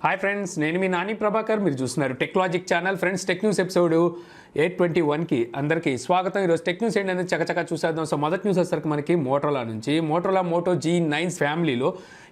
Hi friends, నేను మీ నాని ప్రభాకర్. మీరు చూస్తున్నారు technology channel. Friends, tech news episode 821కి అందరికీ స్వాగతం. ఈరోజు టెక్ న్యూస్ ఏంటనేది చకచకా చూసేద్దాం. సో మొదటి న్యూస్ వచ్చేసరికి మనకి మోటోలా నుంచి మోటోలా మోటో G9 ఫ్యామిలీలో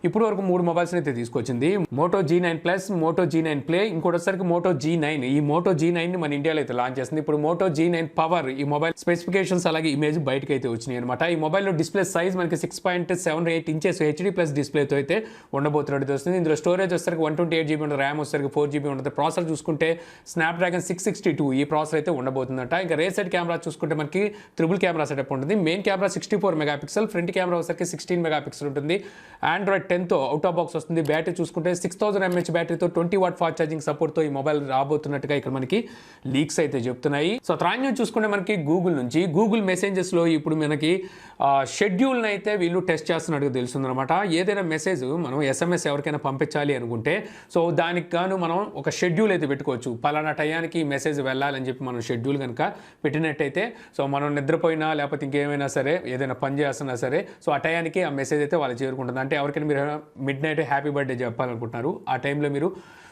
ఇప్పుడు వరకు 3 మొబైల్స్ అయితే తీసుకొచ్చింది. Moto G9 plus, Moto G9 play, ఇంకోటి వచ్చేసరికి మోటో G9. ఈ మోటో G9 ని మన ఇండియాలో అయితే లాంచ్ చేస్తుంది. ఇప్పుడు మోటో G9 పవర్, ఈ మొబైల్ స్పెసిఫికేషన్స్ అలాగే ఇమేజ్ బయటకు అయితే వచ్చినాయి అనమాట. ఈ మొబైల్లో డిస్ప్లే సైజ్ మనకి 6.78 ఇంచెస్ హెచ్డీ ప్లస్ డిస్ప్లేతో అయితే ఉండబోతున్నట్టు వస్తుంది. ఇందులో స్టోరేజ్ వచ్చేసరికి 128GB ఉంటుంది, ర్యామ్ వచ్చేసరికి 4GB ఉంటుంది. ప్రాసెసర్ చూసుకుంటే స్నాప్డ్రాగన్ 662 ఈ ప్రాసెసర్ అయితే ఉండబోతుందట. ఇంకా రేర్ సైడ్ కెమెరా చూసుకుంటే మనకి ట్రిపుల్ కెమెరా సెటప్ ఉంటుంది. Main camera 64 megapixel, front camera వచ్చేసరికి 16 మెగాపిక్సెల్ ఉంటుంది. ఆండ్రాయిడ్ 10తో అవుట్ ఆఫ్ బాక్స్ వస్తుంది. బ్యాటరీ చూసుకుంటే 6000 mAh బ్యాటరీతో 20W ఫాస్ట్ ఛార్జింగ్ సపోర్ట్తో ఈ మొబైల్ రాబోతున్నట్టుగా ఇక్కడ మనకి లీక్స్ అయితే చెప్తున్నాయి. సో త్రాన్యం చూసుకుంటే మనకి గూగుల్ నుంచి గూగుల్ మెసేంజెస్లో ఇప్పుడు మనకి షెడ్యూల్ని అయితే వీళ్ళు టెస్ట్ చేస్తున్నట్టుగా తెలుస్తుంది అనమాట. ఏదైనా మెసేజ్ మనం SMS ఎవరికైనా పంపించాలి అనుకుంటే సో దానికి గాను మనం ఒక షెడ్యూల్ అయితే పెట్టుకోవచ్చు. పలానా టయానికి మెసేజ్ వెళ్ళాలని చెప్పి మనం షెడ్యూల్ కనుక పెట్టినట్టయితే సో మనం నిద్రపోయినా లేకపోతే ఇంకేమైనా సరే ఏదైనా పని చేస్తున్నా సరే సో ఆ టయానికి ఆ మెసేజ్ అయితే వాళ్ళు చేరుకుంటుంది. అంటే ఎవరికైనా మీరు మిడ్ నైట్ హ్యాపీ బర్త్డే చెప్పాలనుకుంటున్నారు, ఆ టైంలో మీరు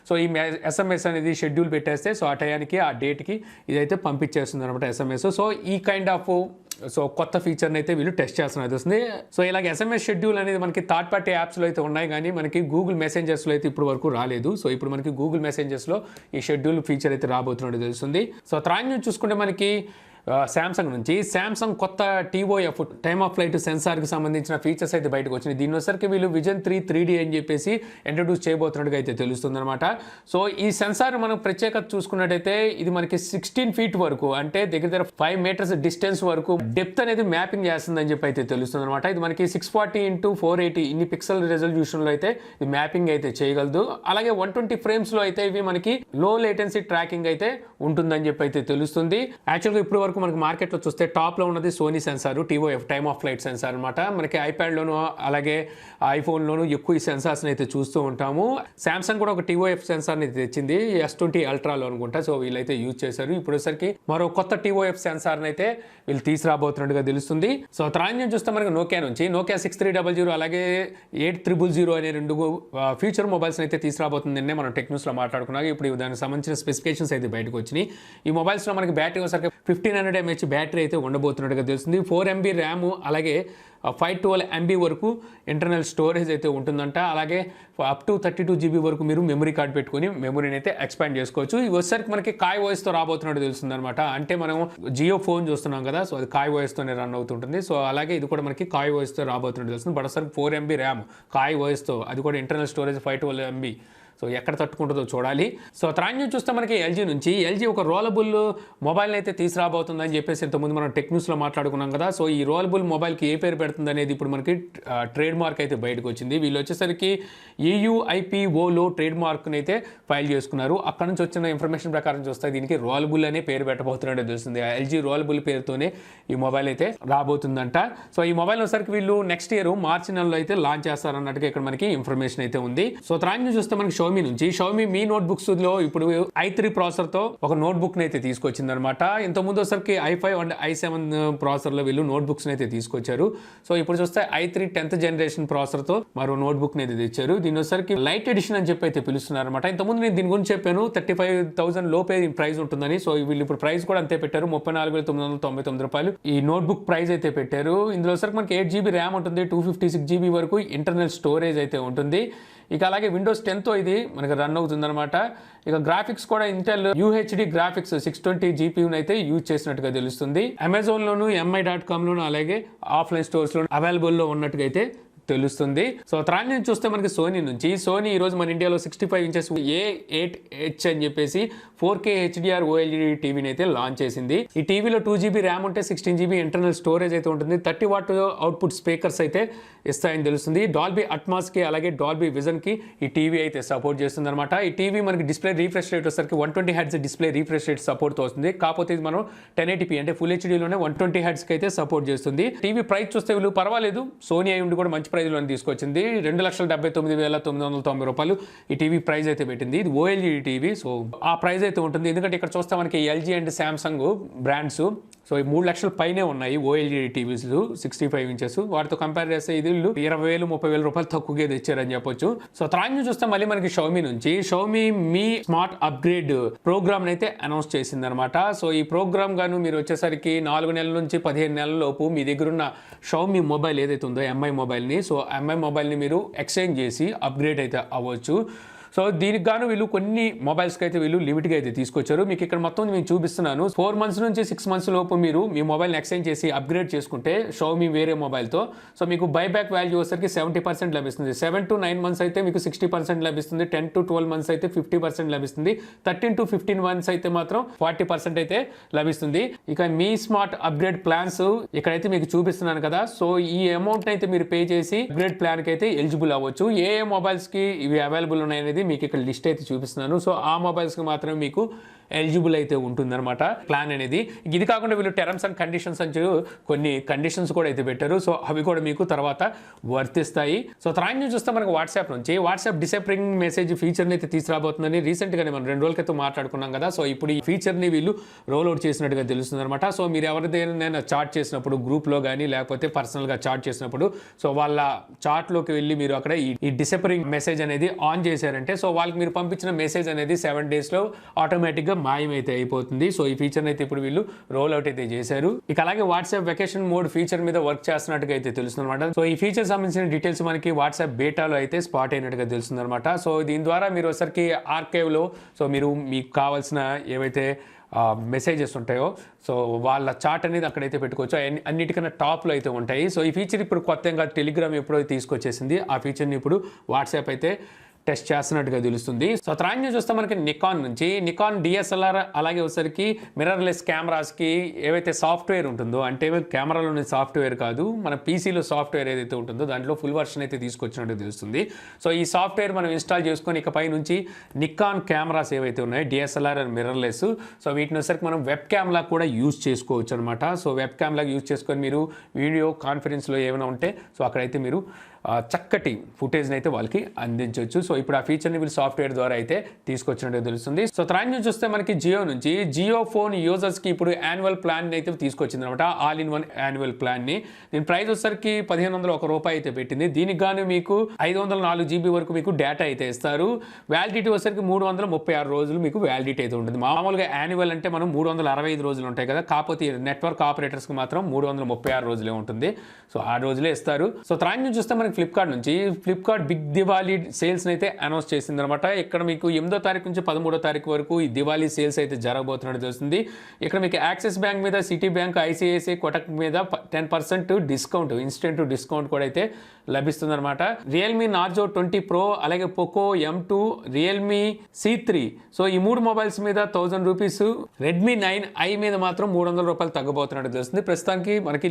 సో ఈ SMS అనేది షెడ్యూల్ పెట్టేస్తే సో ఆ టయానికి ఆ డేట్కి ఇదైతే పంపించేస్తుంది అనమాట SMS. సో ఈ కైండ్ ఆఫ్ సో కొత్త ఫీచర్ని అయితే వీళ్ళు టెస్ట్ చేస్తున్నారు వస్తుంది. సో ఇలాగ SMS షెడ్యూల్ అనేది మనకి థర్డ్ పార్టీ యాప్స్లో అయితే ఉన్నాయి, కానీ మనకి గూగుల్ మెసెంజర్స్లో అయితే ఇప్పుడు వరకు రాలేదు. సో ఇప్పుడు మనకి గూగుల్ మెసెంజర్స్లో ఈ షెడ్యూల్ ఫీచర్ అయితే రాబోతున్నట్టు తెలుస్తుంది. సో త్రాన్యం చూసుకుంటే మనకి శాంసంగ్ నుంచి శాంసంగ్ కొత్త TOF టైమ్ ఆఫ్ ఫ్లైట్ సెన్సార్కి సంబంధించిన ఫీచర్స్ అయితే బయటకు వచ్చినాయి. దీని వచ్చరికి వీళ్ళు విజన్ 3D అని చెప్పేసి ఇంట్రడ్యూస్ చేయబోతున్నట్టుగా అయితే తెలుస్తుంది అనమాట. సో ఈ సెన్సార్ మనం ప్రత్యేకత చూసుకున్నట్టయితే ఇది మనకి 16 feet వరకు, అంటే దగ్గర 5 meters డిస్టెన్స్ వరకు డెప్త్ అనేది మ్యాపింగ్ చేస్తుందని చెప్పి అయితే తెలుస్తుంది అనమాట. ఇది మనకి 640x480 ఇన్ని పిక్సెల్ రెజల్యూషన్లో అయితే ఇది మ్యాపింగ్ అయితే చేయగలదు. అలాగే 120 frames అయితే ఇవి మనకి లో లేటెన్సీ ట్రాకింగ్ అయితే ఉంటుందని చెప్పి అయితే తెలుస్తుంది. యాక్చువల్గా ఇప్పుడు వరకు మనకి మార్కెట్లో చూస్తే టాప్లో ఉన్నది Sony sensor TOF time of flight sensor అనమాట. మనకి ఐప్యాడ్లోను అలాగే ఐఫోన్లోను ఎక్కువ ఈ సెన్సార్స్ని అయితే చూస్తూ ఉంటాము. శాంసంగ్ కూడా ఒక TOF సెన్సార్ని తెచ్చింది, S20 అల్ట్రాలో అనుకుంటా. సో వీళ్ళైతే యూజ్ చేశారు. ఇప్పుడు వచ్చరికి మరో కొత్త TOF సెన్సార్ని అయితే వీళ్ళు తీసుకురాబోతున్నట్టుగా తెలుస్తుంది. సో త్రాన్యం చూస్తే మనకి నోకియా నుంచి నోకియా 6300 అలాగే 8000 అనే 2 ఫ్యూచర్ మొబైల్స్ అయితే తీసుకురాబోతుంది. నిన్నే మనం టెక్ న్యూస్లో మాట్లాడుకున్నాక ఇప్పుడు దానికి సంబంధించిన స్పెసిఫికేషన్స్ అయితే బయటకు వచ్చినాయి. ఈ మొబైల్స్లో మనకి బ్యాటరీ వచ్చరికి 1500 mAh బ్యాటరీ అయితే ఉండబోతున్నట్టుగా తెలుస్తుంది. 4MB ర్యామ్ అలాగే 512 MB వరకు ఇంటర్నల్ స్టోరేజ్ అయితే ఉంటుందంట. అలాగే అప్ టు 32GB వరకు మీరు మెమరీ కార్డ్ పెట్టుకొని మెమరీని అయితే ఎక్స్పాండ్ చేసుకోవచ్చు. ఇవి వచ్చేసరికి మనకి కాయ్ వాయిస్తో రాబోతున్నట్టు తెలుస్తుంది అనమాట. అంటే మనం జియో ఫోన్ చూస్తున్నాం కదా, సో అది కాయ్ వాయిస్తోనే రన్ అవుతుంటుంది. సో అలాగే ఇది కూడా మనకి కాయ్ వాయిస్తో రాబోతున్నట్టు తెలుస్తుంది. బట్ ఒకసారి 4MB ర్యామ్ కాయ్ వాయిస్తో, అది కూడా ఇంటర్నల్ స్టోరేజ్ 512 MB. సో ఎక్కడ తట్టుకుంటుందో చూడాలి. సో త్రాన్యం చూస్తే మనకి LG నుంచి LG ఒక రోలబుల్ మొబైల్ని అయితే తీసుకురాబోతుందని చెప్పేసి ఇంతకుముందు మనం టెక్ న్యూస్లో మాట్లాడుకున్నాం కదా. సో ఈ రోలబుల్ మొబైల్కి ఏ పేరు పెడుతుంది అనేది ఇప్పుడు మనకి ట్రేడ్ మార్క్ అయితే బయటకు వచ్చింది. వీళ్ళు వచ్చేసరికి EUIPOలో ట్రేడ్ మార్క్ని అయితే ఫైల్ చేసుకున్నారు. అక్కడ నుంచి వచ్చిన ఇన్ఫర్మేషన్ ప్రకారం చూస్తే దీనికి రోలబుల్ అనే పేరు పెట్టబోతున్నట్టు తెలుస్తుంది. LG రోలబుల్ పేరుతోనే ఈ మొబైల్ అయితే రాబోతుందంట. సో ఈ మొబైల్ వచ్చేసరికి వీళ్ళు నెక్స్ట్ ఇయర్ మార్చి నెలలో అయితే లాంచ్ చేస్తారన్నట్టుగా ఇక్కడ మనకి ఇన్ఫర్మేషన్ అయితే ఉంది. సో త్రాన్యం చూస్తే మనకి షామీ నుంచి షామీ మీ నోట్బుక్స్ లో ఇప్పుడు i3 ప్రాసెసర్తో ఒక నోట్బుక్ని అయితే తీసుకొచ్చింది అనమాట. ఇంతకుముందు వచ్చరికి i5 అండ్ i7 ప్రాసెసర్లో వీళ్ళు నోట్బుక్స్ని అయితే తీసుకొచ్చారు. సో ఇప్పుడు చూస్తే i3 10th జనరేషన్ ప్రాసెసర్తో మరో నోట్బుక్ని అయితే తెచ్చారు. దీని వచ్చరికి లైట్ ఎడిషన్ అని చెప్పి అయితే పిలుస్తున్నారు అనమాట. ఇంతకుముందు నేను దీని గురించి చెప్పాను, 35,000 లోపే ప్రైస్ ఉంటుందని. సో వీళ్ళు ఇప్పుడు ప్రైస్ కూడా అంతే పెట్టారు, 34,999 రూపాయలు ఈ నోట్బుక్ ప్రైస్ అయితే పెట్టారు. ఇందులో వచ్చరికి మనకి 8GB ర్యామ్ ఉంటుంది, 256GB వరకు ఇంటర్నల్ స్టోరేజ్ అయితే ఉంటుంది. ఇక అలాగే విండోస్ 10తో ఇది మనకి రన్ అవుతుందన్నమాట. ఇక గ్రాఫిక్స్ కూడా ఇంటెల్ UHD గ్రాఫిక్స్ 620 GPUని అయితే యూజ్ చేసినట్టుగా తెలుస్తుంది. అమెజాన్లోను mi.comలోను అలాగే ఆఫ్లైన్ స్టోర్స్లోను అవైలబుల్లో ఉన్నట్టుగా అయితే తెలుస్తుంది. సో త్రాన్యం చూస్తే మనకి సోనీ నుంచి సోనీ ఈరోజు మన ఇండియాలో 65 inches A8H అని చెప్పేసి 4K HDR OLED టీవీని అయితే లాంచ్ చేసింది. ఈ టీవీలో 2GB ర్యామ్ ఉంటే 16GB ఇంటర్నల్ స్టోరేజ్ అయితే ఉంటుంది. 30W అవుట్పుట్ స్పీకర్స్ అయితే ఇస్తాయని తెలుస్తుంది. డాల్బీ అట్మాస్కి అలాగే డాల్బీ విజన్కి ఈ టీవీ అయితే సపోర్ట్ చేస్తుంది అనమాట. ఈ టీవీ మనకి డిస్ప్లే రీఫ్రెష్ రేట్ వచ్చేసరికి 120 Hz డిస్ప్లే రీఫ్రెష్ రేట్ సపోర్ట్తో వస్తుంది. కాకపోతే ఇది మనం 1080p అంటే ఫుల్ హెచ్డీలోనే 120 Hzకి అయితే సపోర్ట్ చేస్తుంది. టీవీ ప్రైస్ చూస్తే వీళ్ళు పర్వాలేదు, సోనీ అయి ఉండి కూడా మంచి ప్రైస్లో తీసుకొచ్చింది. 2,79,990 రూపాయలు ఈ టీవీ ప్రైస్ అయితే పెట్టింది. ఇది ఓఎల్ఈడి టీవీ. సో ఆ ప్రైస్ అయితే ఉంటుంది. ఎందుకంటే ఇక్కడ చూస్తే మనకి LG and Samsung brands so ఈ 3 లక్షల పైనే ఉన్నాయి ఓఎల్ఈడి టీవీస్ 65 ఇంచెస్. వాటితో కంపేర్ చేస్తే ఇది 20,000 30,000 రూపాయలు తక్కువగా తెచ్చారని చెప్పొచ్చు. సో తర్వాత చూస్తే మళ్ళీ మనకి షౌమీ నుంచి షౌమీ మీ స్మార్ట్ అప్గ్రేడ్ ప్రోగ్రామ్ అయితే అనౌన్స్ చేసింది అనమాట. సో ఈ ప్రోగ్రామ్ గాను మీరు వచ్చేసరికి 4 నెలల నుంచి 15 నెలల లోపు మీ దగ్గర ఉన్న షౌమీ మొబైల్ ఏదైతే ఉందో ఎంఐ మొబైల్ని, సో ఎంఐ మొబైల్ని మీరు ఎక్స్చేంజ్ చేసి అప్గ్రేడ్ అయితే అవ్వచ్చు. సో దీనికి గాను వీళ్ళు కొన్ని మొబైల్స్కి అయితే వీళ్ళు లిమిట్గా అయితే తీసుకొచ్చారు. మీకు ఇక్కడ మొత్తం నేను చూపిస్తున్నాను. 4 months నుంచి 6 months లోపు మీరు మీ మొబైల్ని ఎక్స్చేంజ్ చేసి అప్గ్రేడ్ చేసుకుంటే షౌమీ వేరే మొబైల్తో సో మీకు బైబ్యాక్ వాల్యూ వచ్చేసరికి 70% లభిస్తుంది. 7 to 9 months అయితే మీకు 60% లభిస్తుంది. 10 to 12 months అయితే 50% లభిస్తుంది. 13 to 15 months అయితే మాత్రం 40% అయితే లభిస్తుంది. ఇక మీ స్మార్ట్ అప్గ్రేడ్ ప్లాన్స్ ఇక్కడైతే మీకు చూపిస్తున్నాను కదా. సో ఈ అమౌంట్ అయితే మీరు పే చేసి అప్గ్రేడ్ ప్లాన్కి అయితే ఎలిజిబుల్ అవ్వచ్చు. ఏ మొబైల్స్కి ఇవి అవైలబుల్ ఉన్నాయనేది మీకు ఇక్కడ లిస్ట్ అయితే చూపిస్తున్నాను. సో ఆ మొబైల్స్కి మాత్రమే మీకు ఎలిజిబుల్ అయితే ఉంటుందన్నమాట ప్లాన్ అనేది. ఇది కాకుండా వీళ్ళు టర్మ్స్ అండ్ కండిషన్స్ అని కొన్ని కండిషన్స్ కూడా అయితే పెట్టారు. సో అవి కూడా మీకు తర్వాత వర్తిస్తాయి. సో తర్వాత నుంచి చూస్తే మనకు వాట్సాప్ నుంచి వాట్సాప్ డిసప్పరింగ్ మెసేజ్ ఫీచర్ని అయితే తీసుకురాబోతుందని రీసెంట్గానే మనం 2 రోజుల క్రితం మాట్లాడుకున్నాం కదా. సో ఇప్పుడు ఈ ఫీచర్ని వీళ్ళు రోల్ అవుట్ చేసినట్టుగా తెలుస్తుంది అనమాట. సో మీరు ఎవరిదైనా చాట్ చేసినప్పుడు గ్రూప్లో కానీ లేకపోతే పర్సనల్గా చాట్ చేసినప్పుడు సో వాళ్ళ చాట్లోకి వెళ్ళి మీరు అక్కడ ఈ డిసప్పరింగ్ మెసేజ్ అనేది ఆన్ చేశారంటే సో వాళ్ళకి మీరు పంపించిన మెసేజ్ అనేది 7 daysలో ఆటోమేటిక్గా మాయమైతే అయిపోతుంది. సో ఈ ఫీచర్ అయితే ఇప్పుడు వీళ్ళు రోల్ అవుట్ అయితే చేశారు. ఇక అలాగే వాట్సాప్ వెకేషన్ మోడ్ ఫీచర్ మీద వర్క్ చేస్తున్నట్టుగా అయితే తెలుస్తుంది అనమాట. సో ఈ ఫీచర్ సంబంధించిన డీటెయిల్స్ మనకి వాట్సాప్ బేటాలో అయితే స్పాట్ అయినట్టుగా తెలుస్తుంది అనమాట. సో దీని ద్వారా మీరు ఒకసారికి ఆర్కైవ్లో సో మీకు కావాల్సిన ఏవైతే మెసేజెస్ ఉంటాయో సో వాళ్ళ చాట్ అనేది అక్కడైతే పెట్టుకోవచ్చు. అన్నిటికన్నా టాప్లో అయితే ఉంటాయి. సో ఈ ఫీచర్ ఇప్పుడు కొత్తగా టెలిగ్రామ్ ఎప్పుడో తీసుకొచ్చేసింది. ఆ ఫీచర్ని ఇప్పుడు వాట్సాప్ అయితే టెస్ట్ చేస్తున్నట్టుగా తెలుస్తుంది. సో తర్వాత చూస్తే మనకి నికాన్ డిఎస్ఎల్ఆర్ అలాగే ఒకసారికి మిర్రర్లెస్ కెమెరాస్కి ఏవైతే సాఫ్ట్వేర్ ఉంటుందో అంటే కెమెరాలోని సాఫ్ట్వేర్ కాదు మన పీసీలో సాఫ్ట్వేర్ ఏదైతే ఉంటుందో దాంట్లో ఫుల్ వర్షన్ అయితే తీసుకొచ్చినట్టు తెలుస్తుంది. సో ఈ సాఫ్ట్వేర్ మనం ఇన్స్టాల్ చేసుకొని ఇకపై నుంచి నికాన్ కెమెరాస్ ఏవైతే ఉన్నాయో డిఎస్ఎల్ఆర్ అండ్ మిర్రర్లెస్ సో వీటిని వచ్చరికి మనం వెబ్ క్యామ్లా కూడా యూజ్ చేసుకోవచ్చు అనమాట. సో వెబ్ క్యామ్లా యూజ్ చేసుకొని మీరు వీడియో కాన్ఫరెన్స్లో ఏమైనా ఉంటే సో అక్కడైతే మీరు చక్కటి ఫుటేజ్ని అయితే వాళ్ళకి అందించవచ్చు. సో ఇప్పుడు ఆ ఫీచర్ని వీళ్ళు సాఫ్ట్వేర్ ద్వారా అయితే తీసుకొచ్చినట్టు తెలుస్తుంది. సో తర్వాత నుంచి చూస్తే మనకి జియో ఫోన్ యూజర్స్కి ఇప్పుడు యాన్యువల్ ప్లాన్ అయితే తీసుకొచ్చింది అనమాట. ఆల్ ఇన్ వన్ యాన్యువల్ ప్లాన్ని. దీని ప్రైస్ వచ్చేసరికి 1,501 రూపాయి అయితే పెట్టింది. దీనికి గాను మీకు 504 GB వరకు మీకు డేటా అయితే ఇస్తారు. వ్యాలిడిటీ వచ్చేసరికి 336 రోజులు మీకు వ్యాలిడిటీ అయితే ఉంటుంది. మామూలుగా యాన్యువల్ అంటే మనం 365 రోజులు ఉంటాయి కదా. కాకపోతే నెట్వర్క్ ఆపరేటర్స్కి మాత్రం 336 రోజులే ఉంటుంది. సో ఆ రోజులే ఇస్తారు. సో తర్వాత నుంచి చూస్తే మనకి ఫ్లిప్కార్ట్ బిగ్ దివాళీ సేల్స్ అయితే అనౌన్స్ చేసింది అనమాట. ఇక్కడ మీకు 8వ తారీఖు నుంచి 13వ తారీఖు వరకు ఈ దివాళీ సేల్స్ అయితే జరగబోతున్నట్టు తెలుస్తుంది. ఇక్కడ మీకు యాక్సిస్ బ్యాంక్ మీద సిటీ బ్యాంక్ ఐసిఐసిఐ కొటక్ మీద 10% డిస్కౌంట్ ఇన్స్టెంట్ డిస్కౌంట్ కూడా అయితే లభిస్తుంది అనమాట. రియల్మీ నార్జో 20 Pro అలాగే Poco M2 Realme C3 so ఈ 3 మొబైల్స్ మీద 1,000 రూపీస్ రెడ్మీ 9i మీద మాత్రం 300 రూపాయలు తగ్గబోతున్నట్టు తెలుస్తుంది. ప్రస్తుతానికి మనకి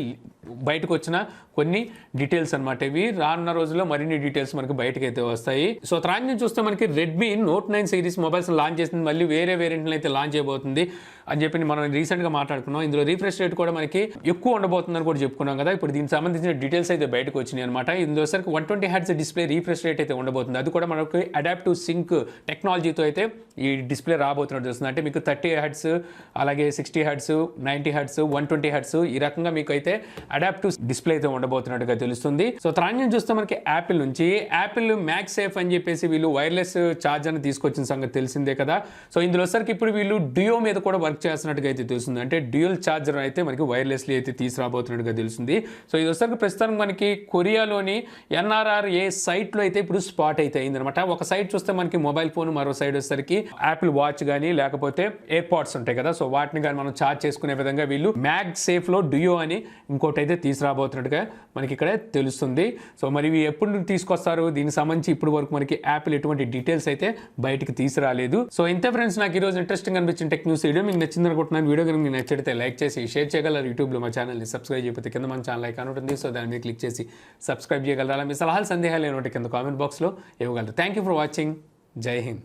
బయటకు వచ్చిన కొన్ని డీటెయిల్స్ అనమాట. ఇవి రానున్న రోజుల్లో మరిన్ని డీటెయిల్స్ మనకి బయటకు అయితే వస్తాయి. సో తర్వాత నుంచి చూస్తే మనకి Redmi note 9 series mobiles launch చేసింది. మళ్ళీ వేరే వేరియంట్లు అయితే లాంచ్ చేయబోతుంది అని చెప్పి మనం రీసెంట్గా మాట్లాడుకున్నాం. ఇందులో రీఫ్రెష్ రేట్ కూడా మనకి ఎక్కువ ఉండబోతుందని కూడా చెప్పుకున్నాం కదా. ఇప్పుడు దీనికి సంబంధించిన డీటెయిల్స్ అయితే బయటకు వచ్చినాయి అనమాట. ఇందులో సరికి 120 Hz డిస్ప్లే రీఫ్రెష్ రేట్ అయితే ఉండబోతుంది. అది కూడా మనకి అడాప్టివ్ సింక్ టెక్నాలజీతో అయితే ఈ డిస్ప్లే రాబోతున్నట్టు తెలుస్తుంది. అంటే మీకు 30 Hz అలాగే 60 Hz 90 Hz 120 Hz ఈ రకంగా మీకు అయితే అడాప్టివ్ డిస్ప్లే అయితే ఉండబోతున్నట్టుగా తెలుస్తుంది. సో తర్వాత చూస్తే మనకి యాపిల్ మ్యాగ్సేఫ్ అని చెప్పేసి వీళ్ళు వైర్లెస్ ఛార్జర్ని తీసుకొచ్చిన సంగతి తెలిసిందే కదా. సో ఇందులో సరికి ఇప్పుడు వీళ్ళు డియో మీద కూడా వర్క్ చేస్తున్నట్టుగా అయితే తెలుస్తుంది. అంటే డ్యూయల్ ఛార్జర్ అయితే మనకి వైర్లెస్లీ అయితే తీసుకురాబోతున్నట్టుగా తెలుస్తుంది. సో ఇది వచ్చరికి ప్రస్తుతానికి మనకి కొరియాలోని NRRA సైట్లో అయితే ఇప్పుడు స్పాట్ అయితే అయిందనమాట. ఒక సైడ్ చూస్తే మనకి మొబైల్ ఫోన్, మరో సైడ్ వచ్చేసరికి యాపిల్ వాచ్ కానీ లేకపోతే ఎయిర్ పాడ్స్ ఉంటాయి కదా. సో వాటిని కానీ మనం ఛార్జ్ చేసుకునే విధంగా వీళ్ళు మ్యాగ్సేఫ్లో డియో అని ఇంకోటి అయితే తీసుకురాబోతున్నట్టుగా మనకి ఇక్కడ తెలుస్తుంది. సో మరి ఇవి ఎప్పుడు తీసుకొస్తారు దీనికి సంబంధించి ఇప్పుడు వరకు మనకి యాపిల్ ఎటువంటి డీటెయిల్స్ అయితే బయటికి తీసుకురాలేదు. సో ఇంతే ఫ్రెండ్స్, నాకు ఈరోజు ఇంట్రెస్టింగ్ అనిపించిన టెక్ న్యూస్ వీడియో మీకు నచ్చింది అనుకుంటున్నాను. వీడియో కనుక మీకు నచ్చితే లైక్ చేసి షేర్ చేయగలరు. యూట్యూబ్లో మా ఛానల్ని సబ్స్క్రైబ్ చేయకపోతే కింద మన ఛానల్ ఐకాన్ ఉంటుంది. సో దాని మీద క్లిక్ చేసి సబ్స్క్రైబ్ చేయగలరా. మీ సలహాలు సందేహాలు ఏమిటి కింద కామెంట్ బాక్స్లో ఇవ్వగలరు. Thank you for watching. జై హింద్.